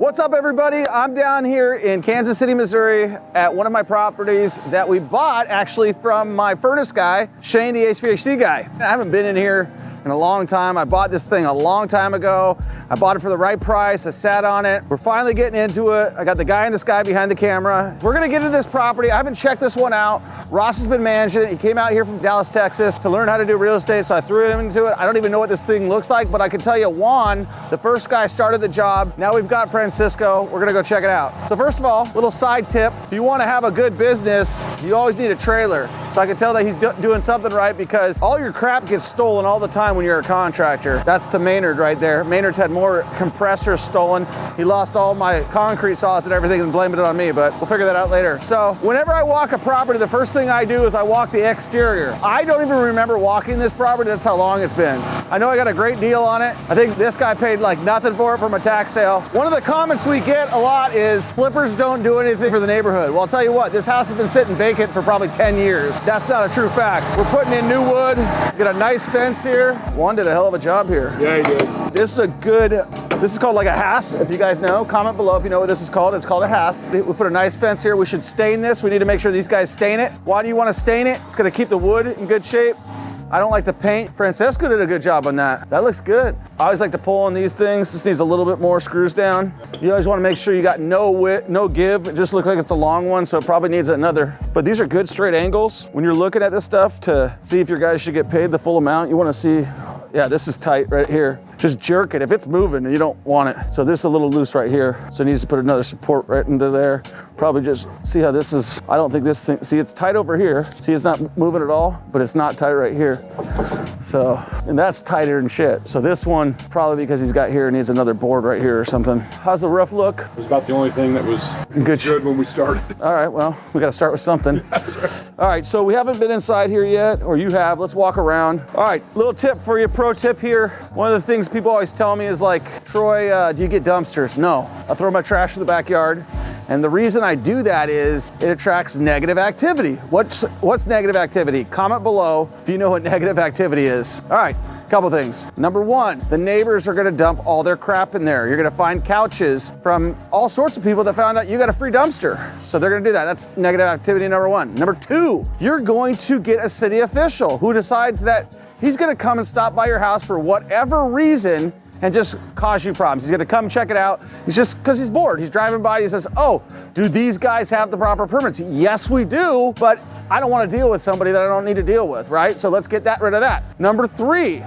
What's up, everybody? I'm down here in Kansas City, Missouri at one of my properties that we bought actually from my furnace guy, Shane, the HVAC guy. I haven't been in here in a long time. I bought this thing a long time ago. I bought it for the right price. I sat on it. We're finally getting into it. I got the guy in the sky behind the camera. We're gonna get into this property. I haven't checked this one out. Ross has been managing it. He came out here from Dallas, Texas to learn how to do real estate, so I threw him into it. I don't even know what this thing looks like, but I can tell you Juan, the first guy, started the job. Now we've got Francisco. We're gonna go check it out. So first of all, little side tip. If you wanna have a good business, you always need a trailer. So I can tell that he's doing something right because all your crap gets stolen all the time when you're a contractor. That's to Maynard right there. Maynard's had more compressors stolen. He lost all my concrete saws and everything and blamed it on me, but we'll figure that out later. So whenever I walk a property, the first thing I do is I walk the exterior. I don't even remember walking this property. That's how long it's been. I know I got a great deal on it. I think this guy paid like nothing for it from a tax sale. One of the comments we get a lot is flippers don't do anything for the neighborhood. Well, I'll tell you what, this house has been sitting vacant for probably 10 years. That's not a true fact. We're putting in new wood, get a nice fence here. Juan did a hell of a job here. Yeah, he did. This is called like a hasp, if you guys know. Comment below if you know what this is called. It's called a hasp. We put a nice fence here. We should stain this. We need to make sure these guys stain it. Why do you want to stain it? It's gonna keep the wood in good shape. I don't like to paint. Francisco did a good job on that. That looks good. I always like to pull on these things. This needs a little bit more screws down. You always want to make sure you got no width, no give. It just looks like it's a long one, so it probably needs another. But these are good straight angles. When you're looking at this stuff to see if your guys should get paid the full amount, you want to see, yeah, this is tight right here. Just jerk it. If it's moving, you don't want it. So this is a little loose right here. So it needs to put another support right into there. Probably just see how this is. I don't think this thing, see, it's tight over here. See, it's not moving at all, but it's not tight right here. So, and that's tighter than shit. So this one, probably because he's got here, needs another board right here or something. How's the roof look? It was about the only thing that was good when we started. All right, well, we got to start with something. All right, so we haven't been inside here yet, or you have. Let's walk around. All right, little tip for you, pro tip here. One of the things people always tell me is like, Troy, do you get dumpsters? No, I throw my trash in the backyard. And the reason I do that is it attracts negative activity. What's negative activity? Comment below if you know what negative activity is. All right, couple things. Number one, the neighbors are gonna dump all their crap in there. You're gonna find couches from all sorts of people that found out you got a free dumpster. So they're gonna do that. That's negative activity number one. Number two, you're going to get a city official who decides that he's gonna come and stop by your house for whatever reason and just cause you problems. He's gonna come check it out. He's just, because he's bored. He's driving by, he says, oh, do these guys have the proper permits? Yes, we do, but I don't wanna deal with somebody that I don't need to deal with, right? So let's get rid of that. Number three,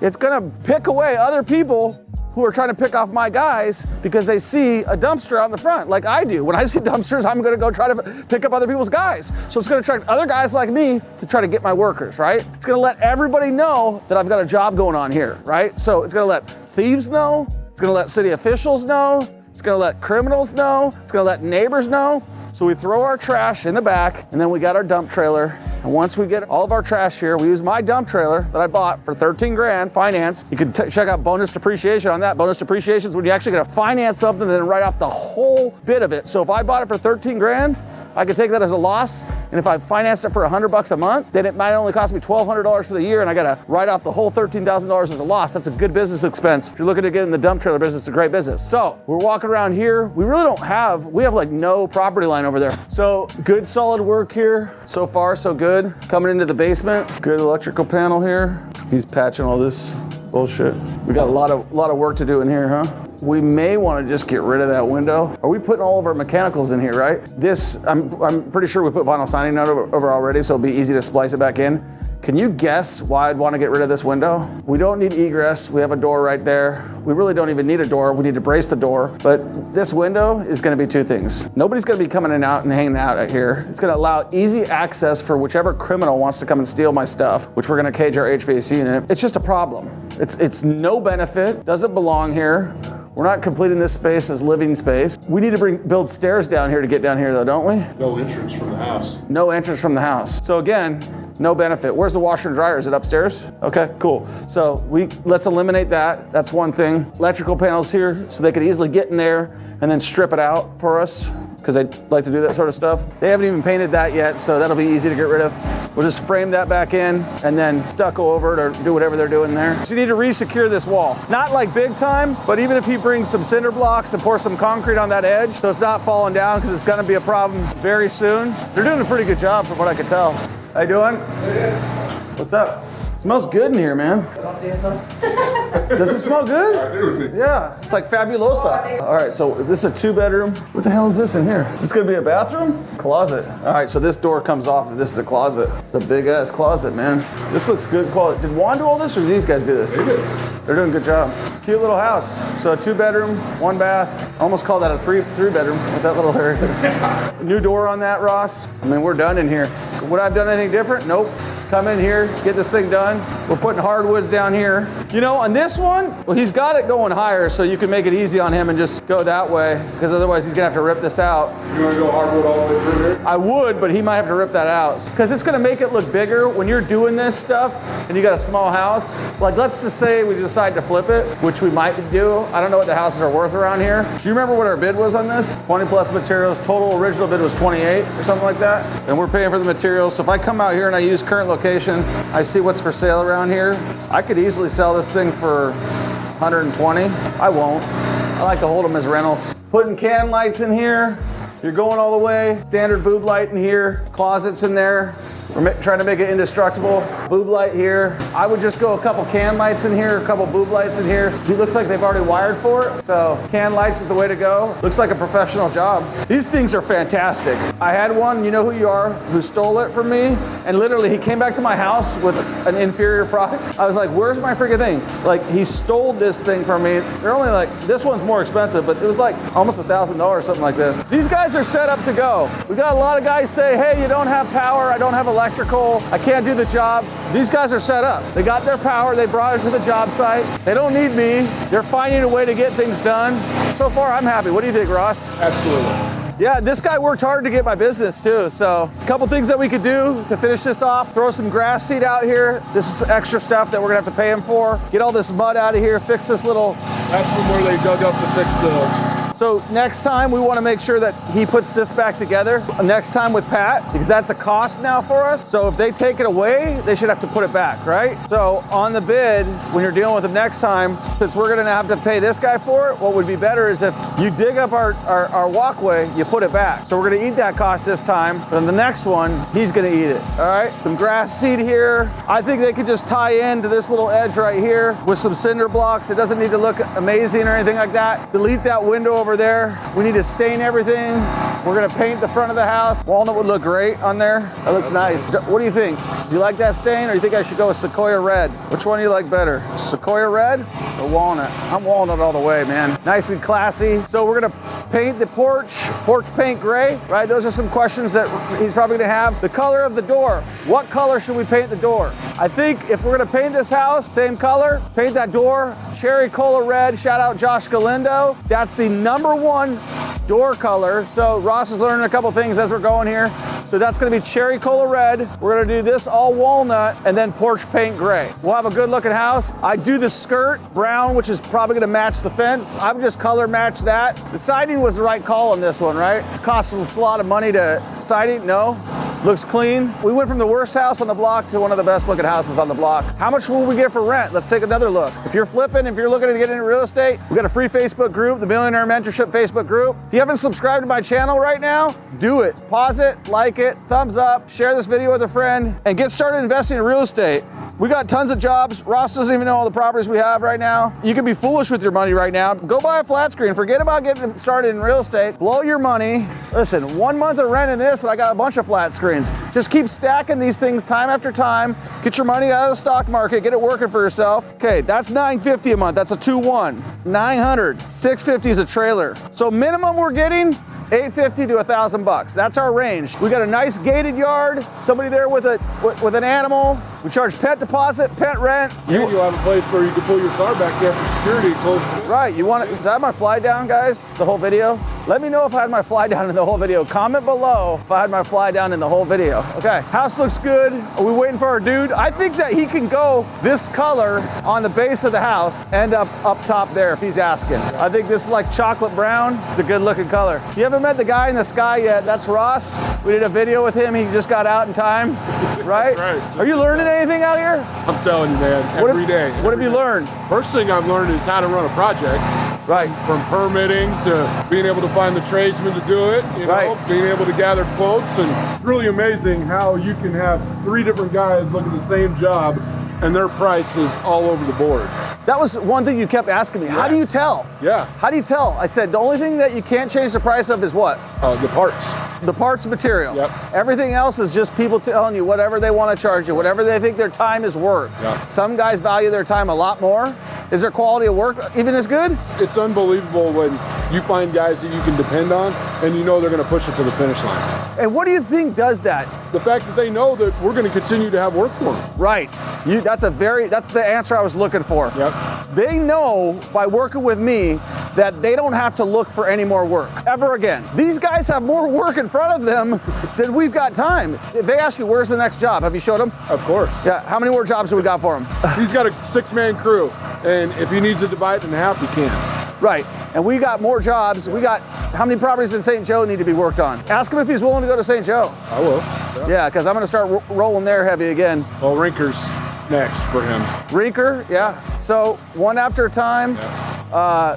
it's gonna pick away other people who are trying to pick off my guys because they see a dumpster out in the front, like I do. When I see dumpsters, I'm gonna go try to pick up other people's guys. So it's gonna attract other guys like me to try to get my workers, right? It's gonna let everybody know that I've got a job going on here, right? So it's gonna let thieves know, it's gonna let city officials know, it's gonna let criminals know, it's gonna let neighbors know. So we throw our trash in the back and then we got our dump trailer. And once we get all of our trash here, we use my dump trailer that I bought for 13 grand, financed. You can check out bonus depreciation on that. Bonus depreciation is when you actually gonna finance something and then write off the whole bit of it. So if I bought it for 13 grand, I could take that as a loss. And if I financed it for $100 a month, then it might only cost me $1,200 for the year and I gotta write off the whole $13,000 as a loss. That's a good business expense. If you're looking to get in the dump trailer business, it's a great business. So we're walking around here. We really don't have, we have like no property line over there. So good solid work here. So far, so good. Coming into the basement, good electrical panel here. He's patching all this bullshit. We got a lot of work to do in here, huh? We may want to just get rid of that window. Are we putting all of our mechanicals in here, right? This, I'm pretty sure we put vinyl siding over already, so it'll be easy to splice it back in. Can you guess why I'd want to get rid of this window? We don't need egress. We have a door right there. We really don't even need a door. We need to brace the door. But this window is going to be two things. Nobody's going to be coming in and out and hanging out at here. It's going to allow easy access for whichever criminal wants to come and steal my stuff, which we're going to cage our HVAC in. It's just a problem. It's no benefit. Doesn't belong here. We're not completing this space as living space. We need to build stairs down here to get down here though, don't we? No entrance from the house. No entrance from the house. So again, no benefit. Where's the washer and dryer? Is it upstairs? Okay, cool. So let's eliminate that. That's one thing. Electrical panels here so they could easily get in there and then strip it out for us. because they like to do that sort of stuff. They haven't even painted that yet, so that'll be easy to get rid of. We'll just frame that back in and then stucco over it or do whatever they're doing there. So you need to re-secure this wall. Not like big time, but even if he brings some cinder blocks and pour some concrete on that edge so it's not falling down, because it's gonna be a problem very soon. They're doing a pretty good job from what I could tell. How you doing? What's up? Smells good in here, man. Does it smell good? I do think so. Yeah, it's like fabulosa. All right, so this is a 2-bedroom. What the hell is this in here? Is this gonna be a bathroom? Closet. All right, so this door comes off and this is a closet. It's a big ass closet, man. This looks good quality. Did Juan do all this or did these guys do this? They did. They're doing a good job. Cute little house. So a 2-bedroom, 1 bath. I almost call that a three-bedroom with that little area. New door on that, Ross. I mean, we're done in here. Would I have done anything different? Nope. Come in here, get this thing done. We're putting hardwoods down here. You know, on this one, well, he's got it going higher, so you can make it easy on him and just go that way, because otherwise he's gonna have to rip this out. You want to go hardwood all the way through there? I would, but he might have to rip that out, because it's gonna make it look bigger when you're doing this stuff and you got a small house. Like, let's just say we decide to flip it, which we might do. I don't know what the houses are worth around here. Do you remember what our bid was on this? 20 plus materials. Total original bid was 28 or something like that. And we're paying for the materials. So if I come out here and I use current location, I see what's for sale around here, I could easily sell this thing for 120. I won't. I like to hold them as rentals. Putting can lights in here. You're going all the way. Standard boob light in here. Closets in there. We're trying to make it indestructible. Boob light here. I would just go a couple can lights in here, a couple boob lights in here. It looks like they've already wired for it, so can lights is the way to go. Looks like a professional job. These things are fantastic. I had one, you know who you are, who stole it from me, and literally he came back to my house with an inferior product. I was like, where's my freaking thing? Like, he stole this thing from me. They're only like, this one's more expensive, but it was like almost $1,000, something like this. These guys are set up to go. We got a lot of guys say, hey, you don't have power, I don't have electrical, I can't do the job. These guys are set up. They got their power, they brought it to the job site. They don't need me. They're finding a way to get things done. So far, I'm happy. What do you think, Ross? Absolutely. Yeah, this guy worked hard to get my business too. So a couple things that we could do to finish this off. Throw some grass seed out here. This is extra stuff that we're gonna have to pay him for. Get all this mud out of here, fix this little. That's from where they dug up to fix the. So next time we want to make sure that he puts this back together. Next time with Pat, because that's a cost now for us. So if they take it away, they should have to put it back, right? So on the bid, when you're dealing with him next time, since we're going to have to pay this guy for it, what would be better is if you dig up our walkway, you put it back. So we're going to eat that cost this time. But on the next one, he's going to eat it. All right. Some grass seed here. I think they could just tie into this little edge right here with some cinder blocks. It doesn't need to look amazing or anything like that. Delete that window over there. We need to stain everything. We're gonna paint the front of the house. Walnut would look great on there. That looks nice. What do you think? Do you like that stain, or you think I should go with Sequoia Red? Which one do you like better? Sequoia Red or Walnut? I'm Walnut all the way, man. Nice and classy. So we're gonna paint the porch paint gray, right? Those are some questions that he's probably gonna have. The color of the door. What color should we paint the door? I think if we're gonna paint this house, same color, paint that door, cherry cola red. Shout out Josh Galindo. That's the #1 door color. So Ross is learning a couple things as we're going here. So that's gonna be cherry cola red. We're gonna do this all walnut and then porch paint gray. We'll have a good looking house. I do the skirt brown, which is probably gonna match the fence. I would just color match that. The siding was the right call on this one, right? Costs a lot of money to siding, no? Looks clean. We went from the worst house on the block to one of the best looking houses on the block. How much will we get for rent? Let's take another look. If you're flipping, if you're looking to get into real estate, we got a free Facebook group, the Millionaire Mentorship Facebook group. If you haven't subscribed to my channel right now, do it. Pause it, like it, thumbs up, share this video with a friend, and get started investing in real estate. We got tons of jobs. Ross doesn't even know all the properties we have right now. You can be foolish with your money right now. Go buy a flat screen. Forget about getting started in real estate. Blow your money. Listen, 1 month of rent in this and I got a bunch of flat screens. Just keep stacking these things time after time. Get your money out of the stock market. Get it working for yourself. Okay, that's $950 a month. That's a 2-1. $900. $650 is a trailer. So minimum we're getting $850 to $1,000. That's our range. We got a nice gated yard, somebody there with an animal. We charge pet deposit, pet rent. You'll have a place where you can pull your car back there for security close to it. Right, you want it? Did I have my fly down, guys? The whole video? Let me know if I had my fly down in the whole video. Comment below if I had my fly down in the whole video. Okay, house looks good. Are we waiting for our dude? I think that he can go this color on the base of the house and up top there if he's asking. I think this is like chocolate brown. It's a good looking color. You have haven't met the guy in the sky yet, that's Ross. We did a video with him. He just got out in time, right? Right. Are you learning anything out here? I'm telling you, man, every day. What have you learned? First thing I've learned is how to run a project. Right. From permitting to being able to find the tradesmen to do it, you know, Right. being able to gather quotes. And it's really amazing how you can have 3 different guys look at the same job and their price is all over the board. That was one thing you kept asking me. How do you tell? Yeah. How do you tell? I said, the only thing that you can't change the price of is what? The parts. The parts material. Yep. Everything else is just people telling you whatever they want to charge you, whatever they think their time is worth. Yep. Some guys value their time a lot more. Is their quality of work even as good? It's unbelievable when you find guys that you can depend on and you know they're going to push it to the finish line. And what do you think does that? The fact that they know that we're going to continue to have work for them. Right. That's the answer I was looking for. Yep. They know by working with me that they don't have to look for any more work ever again. These guys have more work in front of them than we've got time. If they ask you, where's the next job? Have you showed them? Of course. Yeah. How many more jobs do we got for him? He's got a 6-man crew, and if he needs to divide it in half, he can. Right. And we got more jobs. We got, how many properties in St. Joe need to be worked on? Ask him if he's willing to go to St. Joe. I will. Yeah, because I'm going to start rolling there heavy again. Well, Rinker's next for him. Rinker, yeah. So one after a time. Yeah.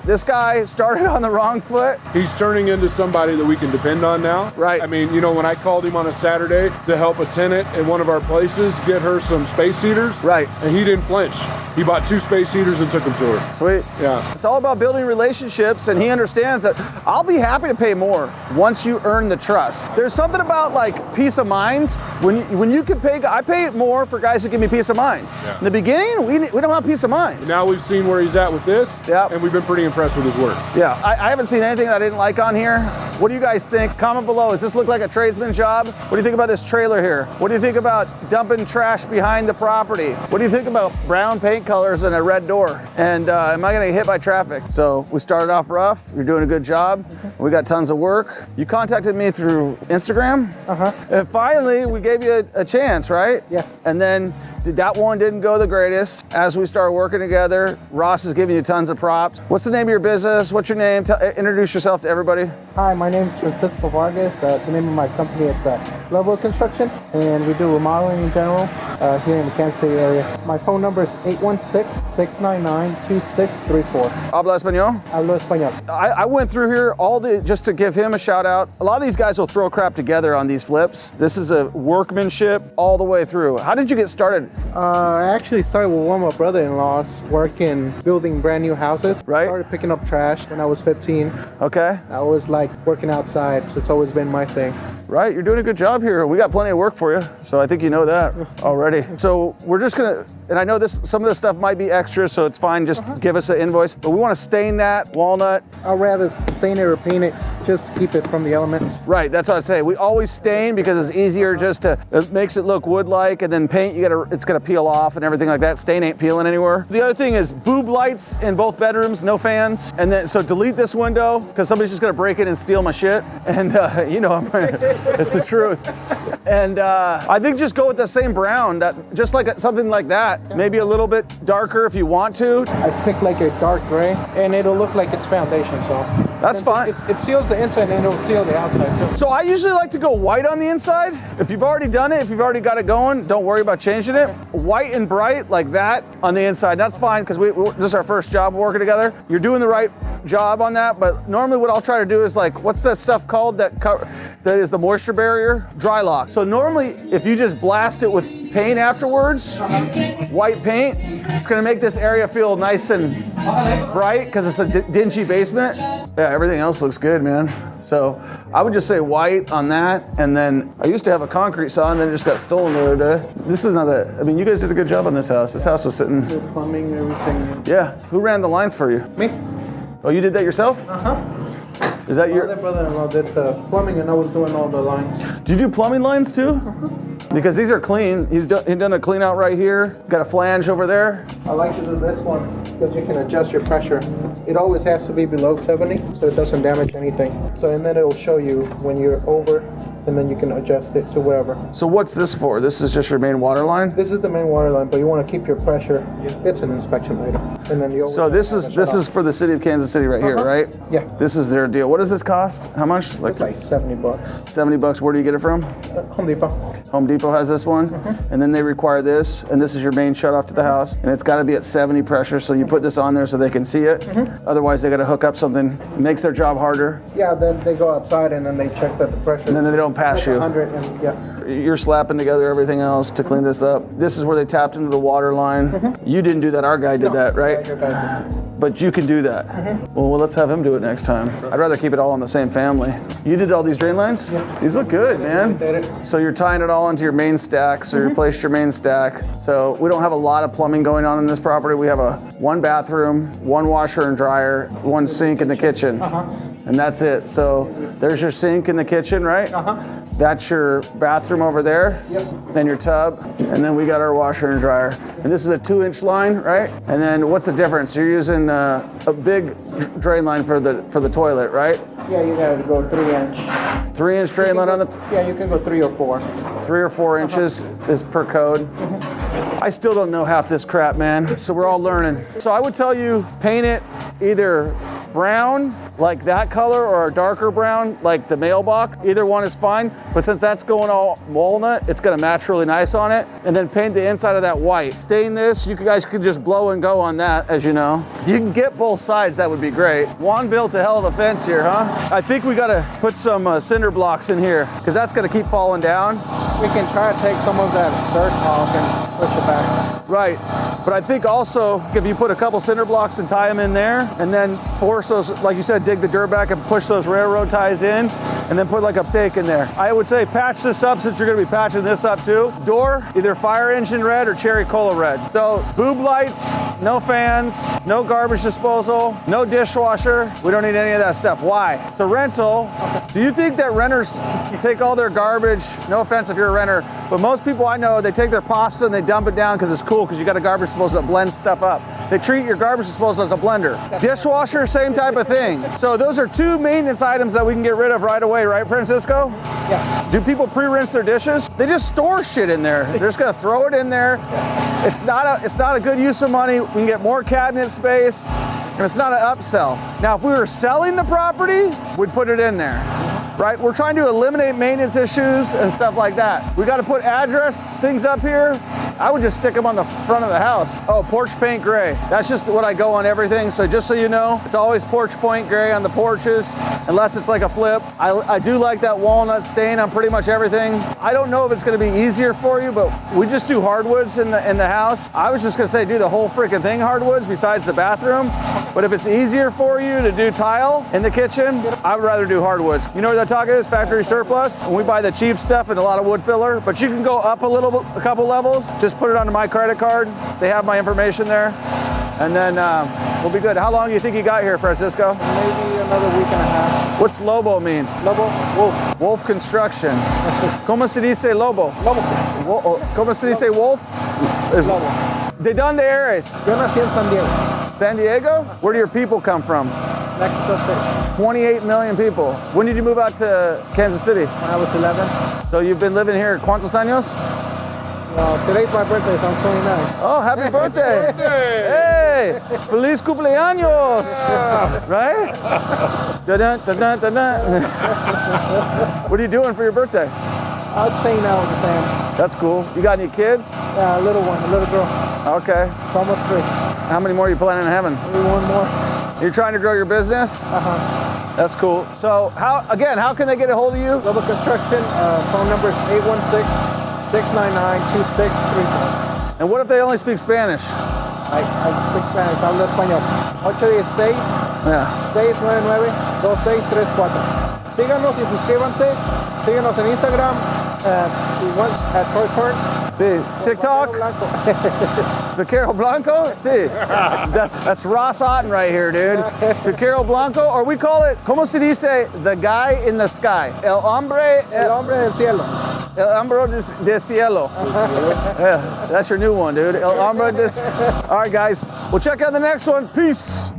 This guy started on the wrong foot. He's turning into somebody that we can depend on now. Right. I mean, you know, when I called him on a Saturday to help a tenant in one of our places get her some space heaters. Right. And he didn't flinch. He bought 2 space heaters and took them to her. Sweet. Yeah. It's all about building relationships, and he understands that I'll be happy to pay more once you earn the trust. There's something about like peace of mind. When you can pay, I pay more for guys who give me peace of mind. Yeah. In the beginning, we don't have peace of mind. Now we've seen where he's at with this. Yeah. And we've been pretty impressed with his work. Yeah, I haven't seen anything that I didn't like on here. What do you guys think? Comment below. Does this look like a tradesman job? What do you think about this trailer here? What do you think about dumping trash behind the property? What do you think about brown paint colors and a red door? And am I gonna get hit by traffic? So we started off rough. You're doing a good job. We got tons of work. You contacted me through Instagram. And finally, we gave you a chance, right? Yeah. And then that one didn't go the greatest. As we started working together, Ross is giving you tons of props. What's the name of your business? What's your name? Introduce yourself to everybody. Hi, my name is Francisco Vargas. The name of my company is Level Construction, and we do remodeling in general here in the Kansas City area. My phone number is 816-699-2634. Habla español? Hablo español. I went through here just to give him a shout out. A lot of these guys will throw crap together on these flips. This is a workmanship all the way through. How did you get started? I actually started with one of my brother-in-laws working, building brand new houses. Right. Started picking up trash when I was 15. Okay. I was like working outside, so it's always been my thing. Right, you're doing a good job here. We got plenty of work for you, so I think you know that already. So we're just gonna, and I know some of this stuff might be extra, so it's fine, just give us an invoice, but we wanna stain that walnut. I'd rather stain it or paint it just to keep it from the elements. Right, that's what I say. We always stain because it's easier it makes it look wood-like, and then paint, it's gonna peel off and everything like that. Stain ain't peeling anywhere. The other thing is boob lights in both bedrooms, no fans. And then, so delete this window, because somebody's just gonna break in and steal my shit. And you know, it's the truth. And I think just go with the same brown, just like something like that. Maybe a little bit darker if you want to. I picked like a dark gray, and it'll look like it's foundation, so. That's fine. It seals the inside and it'll seal the outside too. So I usually like to go white on the inside. If you've already done it, if you've already got it going, don't worry about changing it. White and bright like that on the inside, that's fine, because this is our first job working together. You're doing the right job on that, but normally what I'll try to do is like, what's that stuff called that is the moisture barrier? Dry lock. So normally if you just blast it with paint afterwards, white paint, it's gonna make this area feel nice and bright because it's a dingy basement. Yeah, everything else looks good, man. So I would just say white on that, and then I used to have a concrete saw and then it just got stolen the other day. This is not I mean, you guys did a good job on this house. This house was sitting. The plumbing, everything. Yeah, who ran the lines for you? Me. Oh, you did that yourself? Is that My other brother-in-law did the plumbing and I was doing all the lines. Do you do plumbing lines too? Because these are clean. He's done a clean out right here. Got a flange over there. I like to do this one because you can adjust your pressure. It always has to be below 70 so it doesn't damage anything. So, and then it'll show you when you're over, and then you can adjust it to wherever. So what's this for? This is just your main water line? This is the main water line, but you want to keep your pressure. It's an inspection item. And then you always So this is for the city of Kansas City right here, right? Yeah. This is their deal. what does this cost? How much? It's like $70. 70 bucks. Where do you get it from? Home Depot. Home Depot has this one, and then they require this, and this is your main shut off to the house, and it's got to be at 70 pressure, so you put this on there so they can see it. Otherwise, they got to hook up something. It makes their job harder. Yeah, then they go outside and then they check that the pressure. And then they don't pass you. 100 and yeah. You're slapping together everything else to clean this up. This is where they tapped into the water line. You didn't do that. Our guy did that, right? Yeah, your guy did. But you can do that. Well, let's have him do it next time. I'd rather keep it all in the same family. You did all these drain lines? Yeah. These look good, man. Did it. So you're tying it all into your main stack. So you replaced your main stack. So we don't have a lot of plumbing going on in this property. We have one bathroom, one washer and dryer, one sink in the kitchen. And that's it. So there's your sink in the kitchen, right? That's your bathroom over there. Yep. Then your tub, and then we got our washer and dryer. And this is a 2-inch line, right? And then what's the difference? You're using a big drain line for the toilet, right? Yeah, you gotta go 3-inch. 3-inch drain line on the. Yeah, you can go 3 or 4. 3 or 4 inches is per code. I still don't know half this crap, man. So we're all learning. So I would tell you, paint it either brown, like that color, or a darker brown, like the mailbox. Either one is fine, but since that's going all walnut, it's gonna match really nice on it. And then paint the inside of that white. Stain this, you guys could just blow and go on that, as you know. You can get both sides, that would be great. Juan built a hell of a fence here, huh? I think we gotta put some cinder blocks in here, because that's gonna keep falling down. We can try to take some of that dirt off and push it back. Right, but I think also if you put a couple cinder blocks and tie them in there, and then force those, like you said, dig the dirt back and push those railroad ties in, and then put like a stake in there. I would say patch this up, since you're gonna be patching this up too. Door, either fire engine red or cherry cola red. So boob lights, no fans, no garbage disposal, no dishwasher. We don't need any of that stuff. Why? It's a rental. Do you think that renters take all their garbage? No offense if you're a renter, but most people I know, they take their pasta and they dump it down because it's cool, because you got a garbage disposal that blends stuff up. They treat your garbage disposal as a blender. Dishwasher, same type of thing. So those are 2 maintenance items that we can get rid of right away, right, Francisco? Yeah. Do people pre-rinse their dishes? They just store shit in there. They're just gonna throw it in there. It's not a good use of money. We can get more cabinet space, and it's not an upsell. Now, if we were selling the property, we'd put it in there. Right? We're trying to eliminate maintenance issues and stuff like that. We got to put address things up here. I would just stick them on the front of the house. Oh, porch paint gray. That's just what I go on everything. So just so you know, it's always porch paint gray on the porches, unless it's like a flip. I do like that walnut stain on pretty much everything. I don't know if it's going to be easier for you, but we just do hardwoods in the house. I was just going to say do the whole freaking thing hardwoods besides the bathroom. But if it's easier for you to do tile in the kitchen, I would rather do hardwoods. You know where that talk is? Factory surplus. And we buy the cheap stuff and a lot of wood filler, but you can go up a couple levels. Just put it onto my credit card. They have my information there. And then we'll be good. How long do you think you got here, Francisco? Maybe another week and a half. What's Lobo mean? Lobo? Wolf. Wolf Construction. ¿Cómo se dice Lobo? Lobo. ¿Cómo se dice wolf? Lobo. ¿De dónde eres? Yo nací en San Diego. San Diego? Where do your people come from? Mexico City. 28 million people. When did you move out to Kansas City? When I was 11. So you've been living here cuántos años? Today's my birthday, so I'm 29. Oh, happy birthday! Hey, feliz cumpleaños! Right? Dun-dun, dun-dun, dun-dun. What are you doing for your birthday? I'll hang out with the family. That's cool. You got any kids? A little one, a little girl. Okay. It's almost 3. How many more are you planning on having? Maybe 1 more. You're trying to grow your business? That's cool. So how can they get a hold of you? Global Construction, phone number is 816-699-2634. And what if they only speak Spanish? I speak Spanish, hablo español. 816-699-2634. Síganos y suscríbanse. Síganos en Instagram. At Troy Park. Sí. TikTok? Vaquero Blanco? Sí. That's Ross Otten right here, dude. Vaquero Blanco, or we call it, ¿cómo se dice? The guy in the sky. El hombre del cielo. El hombre de cielo. Yeah, that's your new one, dude. El hombre de... All right, guys. We'll check out the next one. Peace.